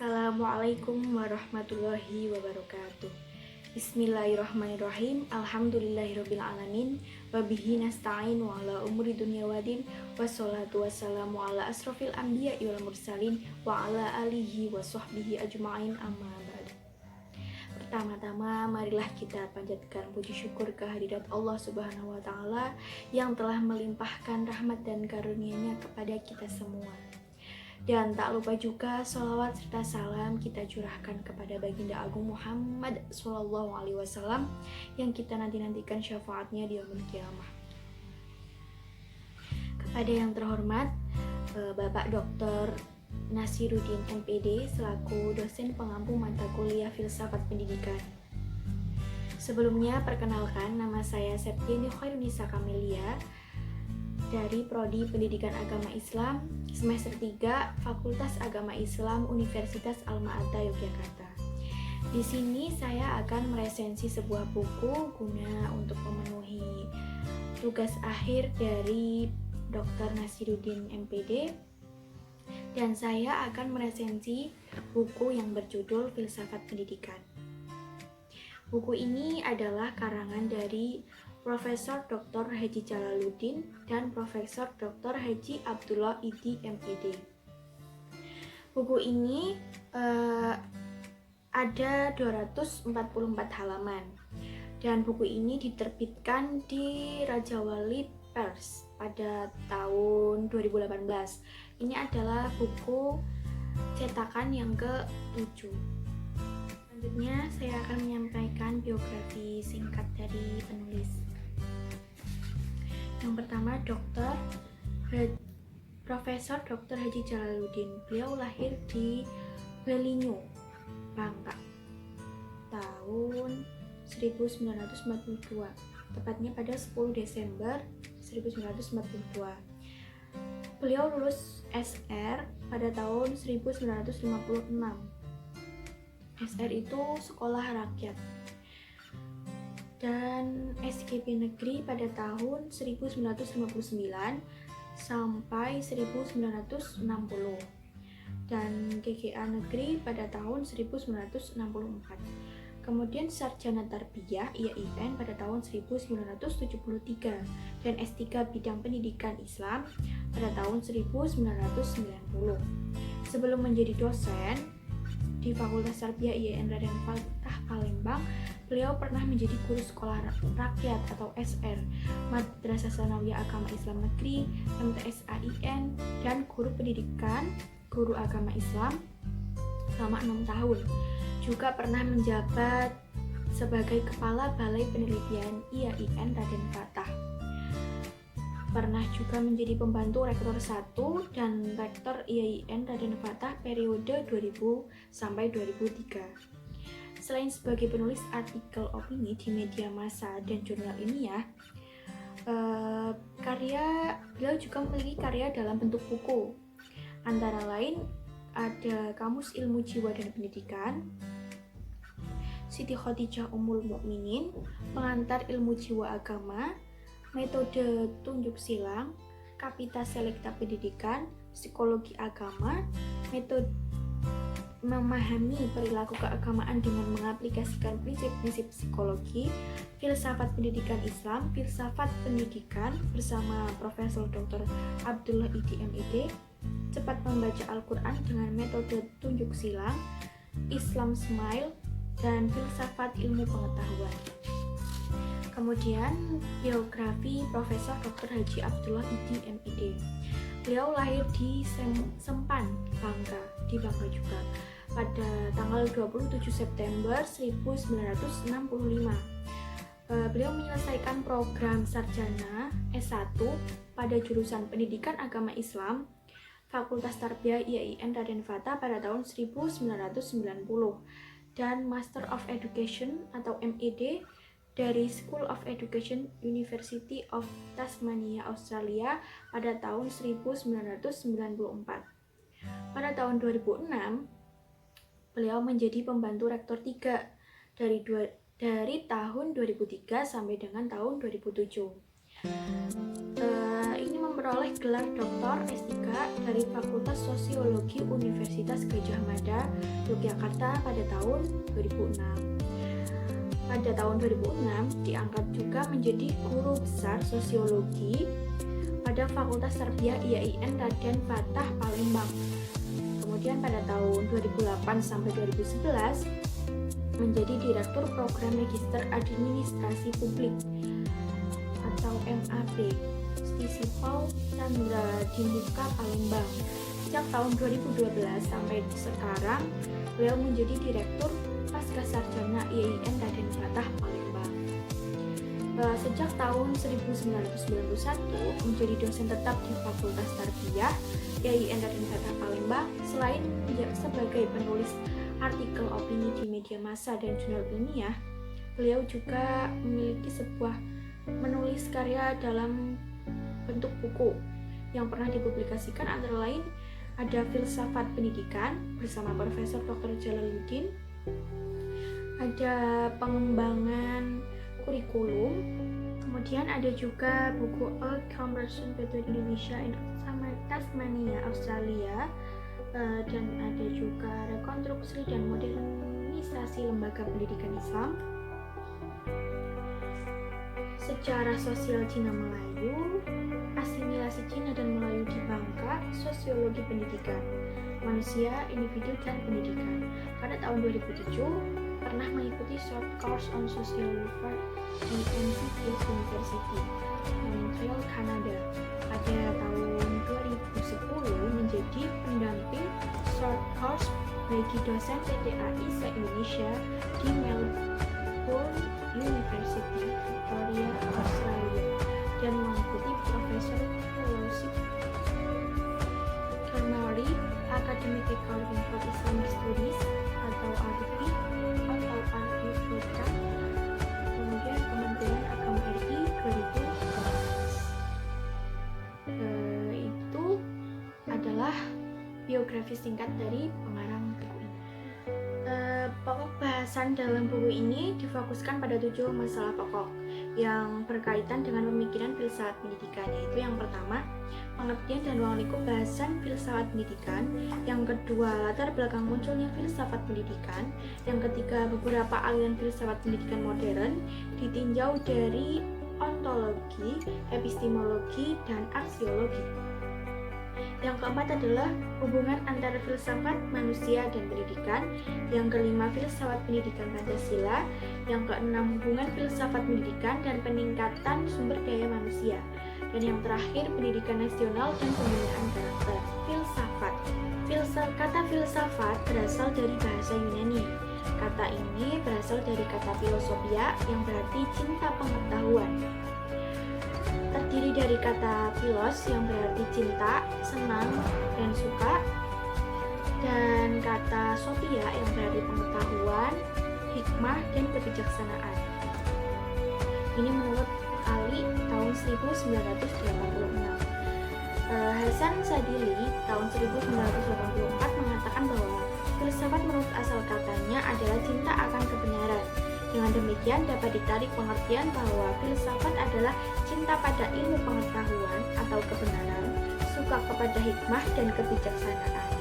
Assalamualaikum warahmatullahi wabarakatuh. Bismillahirrahmanirrahim. Alhamdulillahirrabbilalamin. Wabihi nasta'in wa ala umuri dunya wadin. Wassalatu wassalamu ala asrofil anbiya wal mursalin wa ala alihi wa sahbihi ajma'in amma ba'du. Pertama-tama marilah kita panjatkan puji syukur kehadirat Allah Subhanahu wa taala yang telah melimpahkan rahmat dan karunia-Nya kepada kita semua. Dan tak lupa juga sholawat serta salam kita curahkan kepada baginda agung Muhammad SAW yang kita nanti-nantikan syafaatnya di yaumil kiamah. Kepada yang terhormat Bapak Dr. Nasiruddin MPD selaku dosen pengampu mata kuliah Filsafat Pendidikan. Sebelumnya perkenalkan, nama saya Septiani Khairunisa Kamelia dari Prodi Pendidikan Agama Islam semester 3 Fakultas Agama Islam Universitas Alma-Ata Yogyakarta. Di sini saya akan meresensi sebuah buku guna untuk memenuhi tugas akhir dari Dr. Nasiruddin MPD, dan saya akan meresensi buku yang berjudul Filsafat Pendidikan. Buku ini adalah karangan dari Profesor Dr. Haji Jalaluddin dan Profesor Dr. Haji Abdullah Idi MPD. Buku ini ada 244 halaman dan buku ini diterbitkan di Raja Wali Pers pada tahun 2018. Ini adalah buku cetakan yang ke-7. Selanjutnya saya akan menyampaikan biografi singkat dari penulis. Yang pertama, Profesor Dr. Haji Jalaluddin. Beliau lahir di Belinyu, Bangka, tahun 1942, tepatnya pada 10 Desember 1942. Beliau lulus SR pada tahun 1956. SR itu Sekolah Rakyat, dan SGB Negeri pada tahun 1959 sampai 1960, dan GGA Negeri pada tahun 1964. Kemudian Sarjana Tarbiyah IAIN pada tahun 1973 dan S3 Bidang Pendidikan Islam pada tahun 1990. Sebelum menjadi dosen di Fakultas Tarbiyah IAIN Raden Fatah Palembang, beliau pernah menjadi guru sekolah rakyat atau SR, Madrasah Tsanawiyah Agama Islam Negeri, MTS AIN, dan guru pendidikan guru agama Islam selama 6 tahun. Juga pernah menjabat sebagai Kepala Balai Penelitian IAIN Raden Fatah. Pernah juga menjadi pembantu Rektor 1 dan Rektor IAIN Raden Fatah periode 2000 sampai 2003. Selain sebagai penulis artikel opini di media massa dan jurnal ilmiah, beliau juga memiliki karya dalam bentuk buku. Antara lain ada Kamus Ilmu Jiwa dan Pendidikan, Siti Khotijah Ummul Mukminin, Pengantar Ilmu Jiwa Agama, Metode Tunjuk Silang, Kapita Selekta Pendidikan, Psikologi Agama, Metode Memahami Perilaku Keagamaan dengan Mengaplikasikan Prinsip-prinsip Psikologi, Filsafat Pendidikan Islam, Filsafat Pendidikan bersama Profesor Dr. Abdullah Idi MID, Cepat Membaca Al-Quran dengan Metode Tunjuk Silang, Islam Smile, dan Filsafat Ilmu Pengetahuan. Kemudian biografi Profesor Dr. Haji Abdullah Idi MID. Beliau lahir di Sempan, Bangka, di Bangka juga, pada tanggal 27 September 1965. Beliau menyelesaikan program sarjana S1 pada jurusan Pendidikan Agama Islam Fakultas Tarbiyah IAIN Raden Fatah pada tahun 1990 dan Master of Education atau MED dari School of Education University of Tasmania, Australia pada tahun 1994. Pada tahun 2006, beliau menjadi pembantu rektor 3 dari tahun 2003 sampai dengan tahun 2007. Ini memperoleh gelar doktor S3 dari Fakultas Sosiologi Universitas Gadjah Mada, Yogyakarta pada tahun 2006. Pada tahun 2006 diangkat juga menjadi guru besar sosiologi pada Fakultas Tarbiyah IAIN Raden Fatah Palembang. Kemudian pada tahun 2008 sampai 2011 menjadi Direktur Program Magister Administrasi Publik atau MAP di Sipol Chandra di Muka Palembang. Sejak tahun 2012 sampai sekarang beliau menjadi Direktur Pascasarjana IAIN Raden Fatah Palembang. Sejak tahun 1991 menjadi dosen tetap di Fakultas Tarbiyah IAIN Raden Fatah Palembang. Selain sebagai penulis artikel opini di media massa dan jurnal ilmiah, beliau juga menulis karya dalam bentuk buku yang pernah dipublikasikan, antara lain ada Filsafat Pendidikan bersama Profesor Dr. Jalaluddin, ada Pengembangan Kurikulum, kemudian ada juga buku A Conversion Between Indonesia and Tasmania, Australia, dan ada juga Rekonstruksi dan Modernisasi Lembaga Pendidikan Islam, Sejarah Sosial Cina Melayu, Asimilasi Cina dan Melayu di Bangka, Sosiologi Pendidikan, Manusia, Individu, dan Pendidikan. Pada tahun 2007 pernah mengikuti short course on social welfare di NC State University, Montreal, Kanada. Pada tahun 2010 menjadi pendamping short course bagi dosen PTAI se-Indonesia di Melbourne University, Victoria, Australia, dan mengikuti Profesor Fellowship Honorary Academic Recording for Islamic Studies atau ADP atau ADP program, kemudian Kementerian Agama RI 2014. Itu adalah biografi singkat dari pengarang buku ini. Pokok bahasan dalam buku ini difokuskan pada 7 masalah pokok yang berkaitan dengan pemikiran filsafat pendidikan, yaitu yang pertama, pengertian dan ruang lingkup bahasan filsafat pendidikan, yang kedua, latar belakang munculnya filsafat pendidikan, yang ketiga, beberapa aliran filsafat pendidikan modern ditinjau dari ontologi, epistemologi, dan aksiologi. Yang keempat adalah hubungan antara filsafat manusia dan pendidikan. Yang kelima, filsafat pendidikan Pancasila. Yang keenam, hubungan filsafat pendidikan dan peningkatan sumber daya manusia. Dan yang terakhir, pendidikan nasional dan pembinaan karakter. Filsafat. Kata filsafat berasal dari bahasa Yunani. Kata ini berasal dari kata filosofia yang berarti cinta pengetahuan. Terdiri dari kata philos yang berarti cinta, senang, dan suka, dan kata sophia yang berarti pengetahuan, hikmah, dan kebijaksanaan. Ini menurut Ali tahun 1986. Hasan Sadili tahun 1984 mengatakan bahwa filsafat menurut asal katanya adalah cinta akan kebenaran. Dengan demikian dapat ditarik pengertian bahwa filsafat adalah cinta pada ilmu pengetahuan atau kebenaran, suka kepada hikmah dan kebijaksanaan.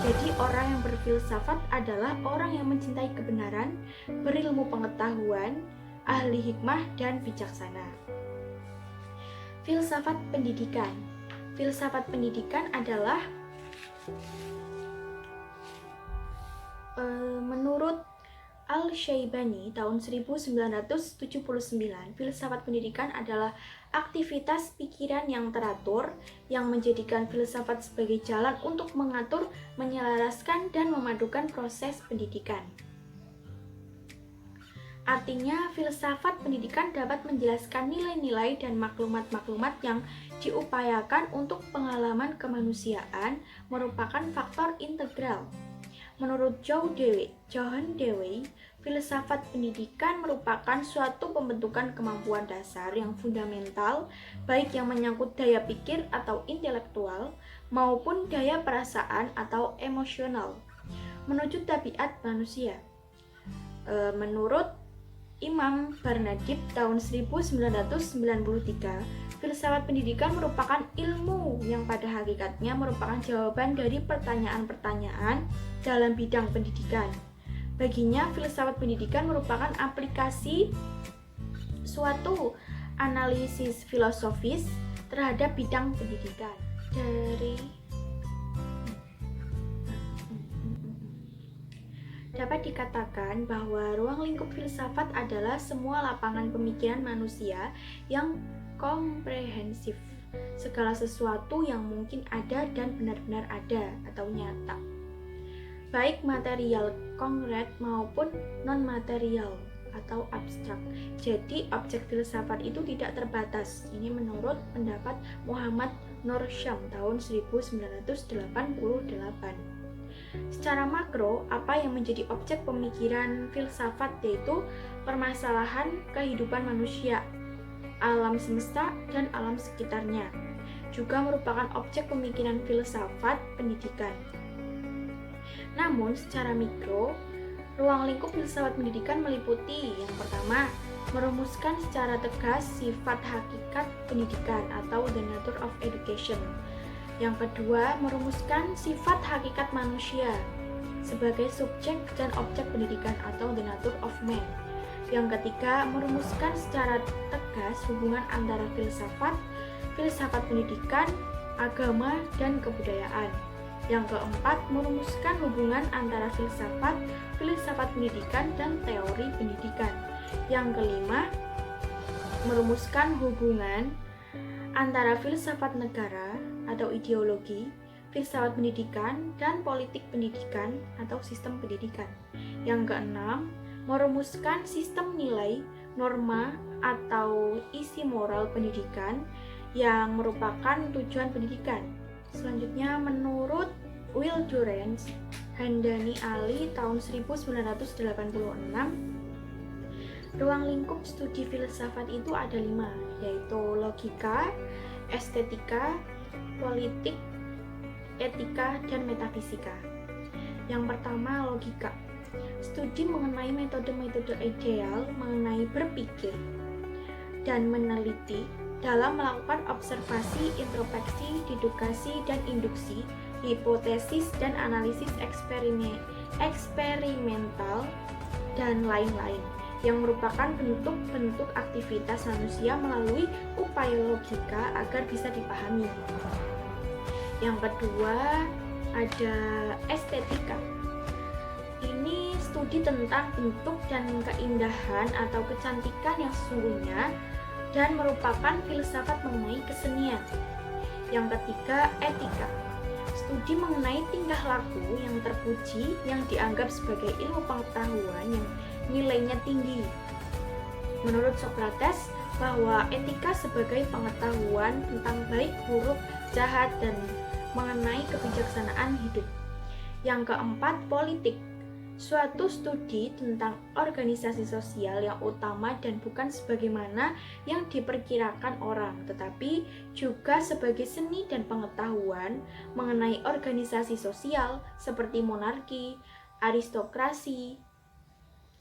Jadi orang yang berfilsafat adalah orang yang mencintai kebenaran, berilmu pengetahuan, ahli hikmah dan bijaksana. Filsafat pendidikan. Filsafat pendidikan adalah menurut Al-Syaibani tahun 1979, filsafat pendidikan adalah aktivitas pikiran yang teratur yang menjadikan filsafat sebagai jalan untuk mengatur, menyelaraskan, dan memadukan proses pendidikan. Artinya, filsafat pendidikan dapat menjelaskan nilai-nilai dan maklumat-maklumat yang diupayakan untuk pengalaman kemanusiaan merupakan faktor integral. Menurut John Dewey, filsafat pendidikan merupakan suatu pembentukan kemampuan dasar yang fundamental, baik yang menyangkut daya pikir atau intelektual, maupun daya perasaan atau emosional, menuju tabiat manusia. Menurut Imam Barnadib tahun 1993, filsafat pendidikan merupakan ilmu yang pada hakikatnya merupakan jawaban dari pertanyaan-pertanyaan dalam bidang pendidikan. Baginya, filsafat pendidikan merupakan aplikasi suatu analisis filosofis terhadap bidang pendidikan. Dapat dikatakan bahwa ruang lingkup filsafat adalah semua lapangan pemikiran manusia yang komprehensif, segala sesuatu yang mungkin ada dan benar-benar ada atau nyata, baik material konkret maupun non-material atau abstrak. Jadi objek filsafat itu tidak terbatas. Ini menurut pendapat Muhammad Nursyam tahun 1988. Secara makro, apa yang menjadi objek pemikiran filsafat yaitu permasalahan kehidupan manusia, alam semesta, dan alam sekitarnya. Juga merupakan objek pemikiran filsafat pendidikan. Namun, secara mikro, ruang lingkup filsafat pendidikan meliputi yang pertama, merumuskan secara tegas sifat hakikat pendidikan atau the nature of education. Yang kedua, merumuskan sifat hakikat manusia sebagai subjek dan objek pendidikan atau the nature of man. Yang ketiga, merumuskan secara tegas hubungan antara filsafat pendidikan, agama, dan kebudayaan. Yang keempat, merumuskan hubungan antara filsafat pendidikan, dan teori pendidikan. Yang kelima, merumuskan hubungan antara filsafat negara atau ideologi, filsafat pendidikan, dan politik pendidikan atau sistem pendidikan. Yang keenam, merumuskan sistem nilai, norma, atau isi moral pendidikan yang merupakan tujuan pendidikan. Selanjutnya, menurut Will Durant, Handani Ali tahun 1986, ruang lingkup studi filsafat itu ada 5, yaitu logika, estetika, politik, etika, dan metafisika. Yang pertama, logika. Studi mengenai metode-metode ideal mengenai berpikir dan meneliti dalam melakukan observasi, introspeksi, dedukasi, dan induksi, hipotesis, dan analisis eksperimental, dan lain-lain, yang merupakan bentuk-bentuk aktivitas manusia melalui upaya logika agar bisa dipahami. Yang kedua, ada estetika. Ini studi tentang bentuk dan keindahan atau kecantikan yang sesungguhnya dan merupakan filsafat mengenai kesenian. Yang ketiga, etika. Studi mengenai tingkah laku yang terpuji yang dianggap sebagai ilmu pengetahuan yang nilainya tinggi. Menurut Socrates, bahwa etika sebagai pengetahuan tentang baik, buruk, jahat, dan mengenai kebijaksanaan hidup. Yang keempat, politik. Suatu studi tentang organisasi sosial yang utama dan bukan sebagaimana yang diperkirakan orang, tetapi juga sebagai seni dan pengetahuan mengenai organisasi sosial seperti monarki, aristokrasi,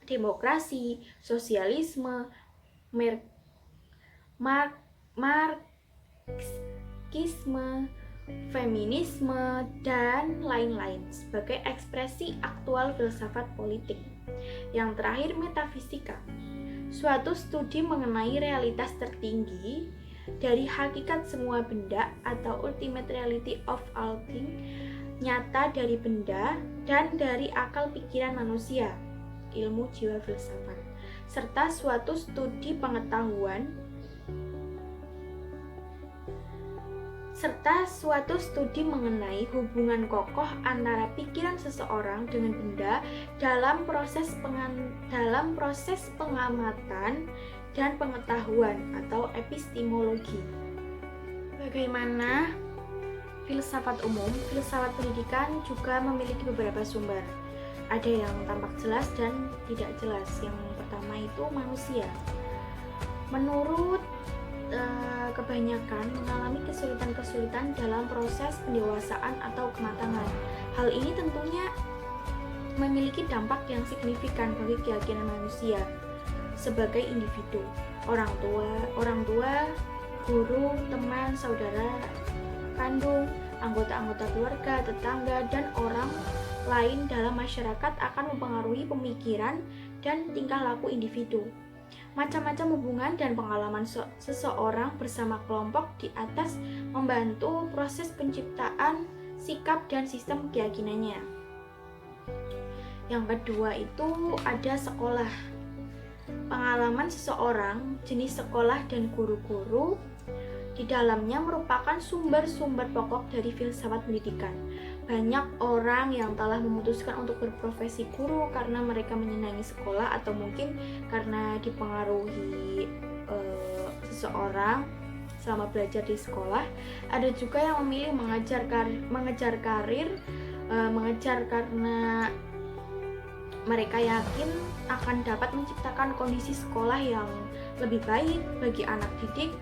demokrasi, sosialisme, marxisme, feminisme, dan lain-lain sebagai ekspresi aktual filsafat politik. Yang terakhir, metafisika. Suatu studi mengenai realitas tertinggi dari hakikat semua benda atau ultimate reality of all things, nyata dari benda dan dari akal pikiran manusia, ilmu jiwa filsafat, serta suatu studi pengetahuan serta suatu studi mengenai hubungan kokoh antara pikiran seseorang dengan benda dalam proses pengamatan dan pengetahuan atau epistemologi. Bagaimana filsafat umum? Filsafat pendidikan juga memiliki beberapa sumber. Ada yang tampak jelas dan tidak jelas. Yang pertama itu manusia. Menurut kebanyakan mengalami kesulitan-kesulitan dalam proses pendewasaan atau kematangan. Hal ini tentunya memiliki dampak yang signifikan bagi keyakinan manusia sebagai individu. Orang tua guru, teman, saudara kandung, anggota-anggota keluarga, tetangga, dan orang lain dalam masyarakat akan mempengaruhi pemikiran dan tingkah laku individu. Macam-macam hubungan dan pengalaman seseorang bersama kelompok di atas membantu proses penciptaan sikap dan sistem keyakinannya. Yang kedua itu ada sekolah. Pengalaman seseorang, jenis sekolah dan guru-guru di dalamnya merupakan sumber-sumber pokok dari filsafat pendidikan. Banyak orang yang telah memutuskan untuk berprofesi guru karena mereka menyenangi sekolah atau mungkin karena dipengaruhi seseorang selama belajar di sekolah. Ada juga yang memilih mengejar karir karena mereka yakin akan dapat menciptakan kondisi sekolah yang lebih baik bagi anak didik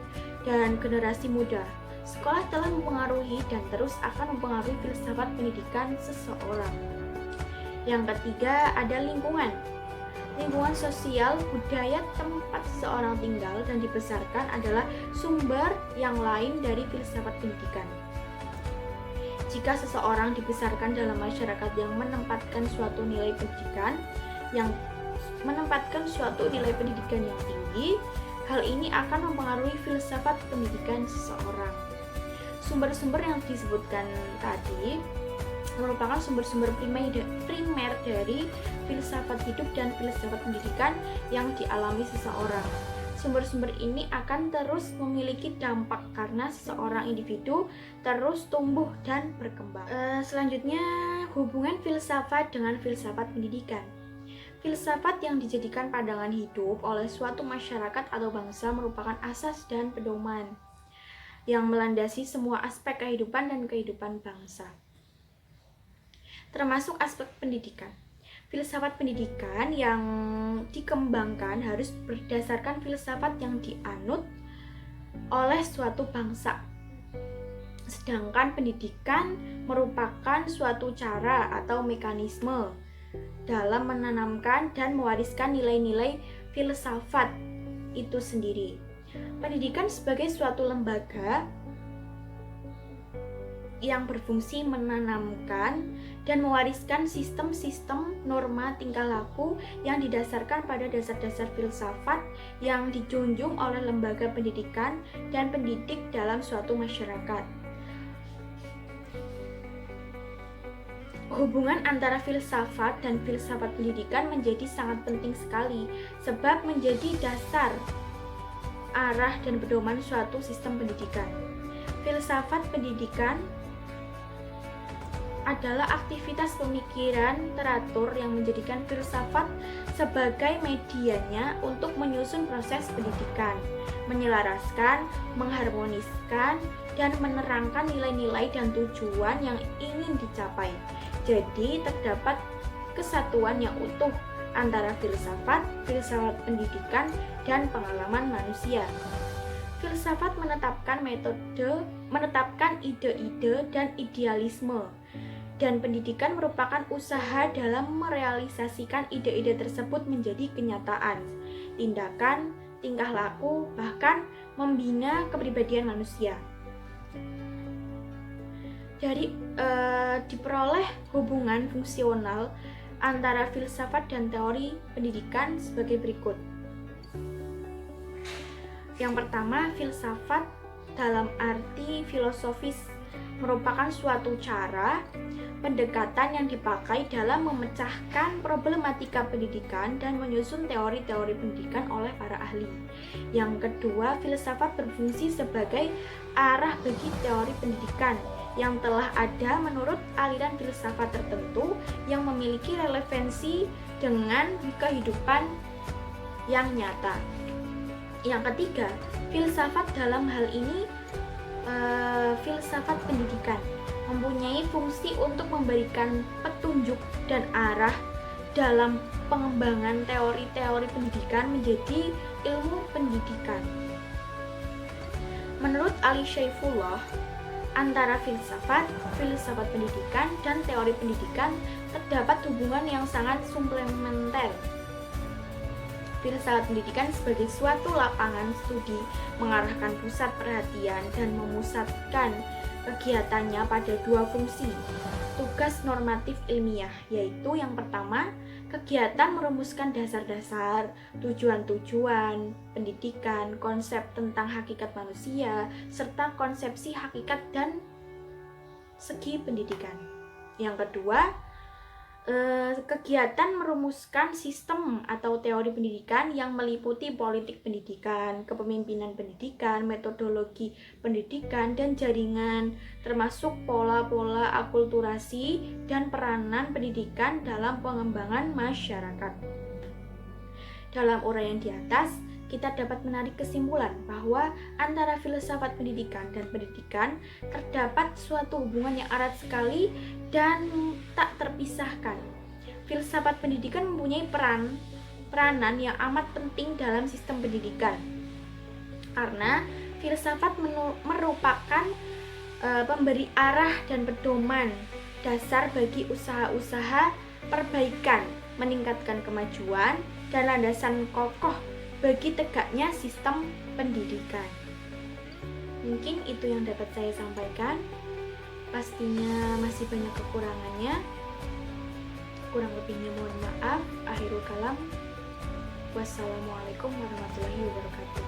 dan generasi muda. Sekolah telah mempengaruhi dan terus akan mempengaruhi filsafat pendidikan seseorang. Yang ketiga ada lingkungan. Lingkungan sosial, budaya tempat seseorang tinggal dan dibesarkan adalah sumber yang lain dari filsafat pendidikan. Jika seseorang dibesarkan dalam masyarakat yang menempatkan suatu nilai pendidikan yang tinggi, hal ini akan mempengaruhi filsafat pendidikan seseorang. Sumber-sumber yang disebutkan tadi merupakan sumber-sumber primer dari filsafat hidup dan filsafat pendidikan yang dialami seseorang. Sumber-sumber ini akan terus memiliki dampak karena seseorang individu terus tumbuh dan berkembang. Selanjutnya, hubungan filsafat dengan filsafat pendidikan. Filsafat yang dijadikan pandangan hidup oleh suatu masyarakat atau bangsa merupakan asas dan pedoman yang melandasi semua aspek kehidupan dan kehidupan bangsa, termasuk aspek pendidikan. Filsafat pendidikan yang dikembangkan harus berdasarkan filsafat yang dianut oleh suatu bangsa. Sedangkan pendidikan merupakan suatu cara atau mekanisme dalam menanamkan dan mewariskan nilai-nilai filsafat itu sendiri. Pendidikan sebagai suatu lembaga yang berfungsi menanamkan dan mewariskan sistem-sistem norma tingkah laku yang didasarkan pada dasar-dasar filsafat yang dijunjung oleh lembaga pendidikan dan pendidik dalam suatu masyarakat. Hubungan antara filsafat dan filsafat pendidikan menjadi sangat penting sekali, sebab menjadi dasar, arah, dan pedoman suatu sistem pendidikan. Filsafat pendidikan adalah aktivitas pemikiran teratur yang menjadikan filsafat sebagai medianya untuk menyusun proses pendidikan, menyelaraskan, mengharmoniskan, dan menerangkan nilai-nilai dan tujuan yang ingin dicapai. Jadi terdapat kesatuan yang utuh antara filsafat pendidikan, dan pengalaman manusia. Filsafat menetapkan ide-ide dan idealisme, dan pendidikan merupakan usaha dalam merealisasikan ide-ide tersebut menjadi kenyataan, tindakan, tingkah laku, bahkan membina kepribadian manusia. Dari diperoleh hubungan fungsional antara filsafat dan teori pendidikan sebagai berikut. Yang pertama, filsafat dalam arti filosofis merupakan suatu cara pendekatan yang dipakai dalam memecahkan problematika pendidikan dan menyusun teori-teori pendidikan oleh para ahli. Yang kedua, filsafat berfungsi sebagai arah bagi teori pendidikan yang telah ada menurut aliran filsafat tertentu yang memiliki relevansi dengan kehidupan yang nyata. Yang ketiga, filsafat dalam hal ini filsafat pendidikan mempunyai fungsi untuk memberikan petunjuk dan arah dalam pengembangan teori-teori pendidikan menjadi ilmu pendidikan. Menurut Ali Syaifullah, antara filsafat pendidikan, dan teori pendidikan terdapat hubungan yang sangat suplementer. Filsafat pendidikan sebagai suatu lapangan studi mengarahkan pusat perhatian dan memusatkan kegiatannya pada dua fungsi. Tugas normatif ilmiah, yaitu yang pertama, kegiatan merumuskan dasar-dasar, tujuan-tujuan pendidikan, konsep tentang hakikat manusia, serta konsepsi hakikat dan segi pendidikan. Yang kedua, kegiatan merumuskan sistem atau teori pendidikan yang meliputi politik pendidikan, kepemimpinan pendidikan, metodologi pendidikan, dan jaringan, termasuk pola-pola akulturasi dan peranan pendidikan dalam pengembangan masyarakat. Dalam uraian di atas, kita dapat menarik kesimpulan bahwa antara filsafat pendidikan dan pendidikan terdapat suatu hubungan yang erat sekali dan tak terpisahkan. Filsafat pendidikan mempunyai peranan yang amat penting dalam sistem pendidikan, karena filsafat merupakan pemberi arah dan pedoman dasar bagi usaha-usaha perbaikan, meningkatkan kemajuan, dan landasan kokoh bagi tegaknya sistem pendidikan. Mungkin itu yang dapat saya sampaikan. Pastinya masih banyak kekurangannya. Kurang lebihnya mohon maaf. Akhirul kalam. Wassalamualaikum warahmatullahi wabarakatuh.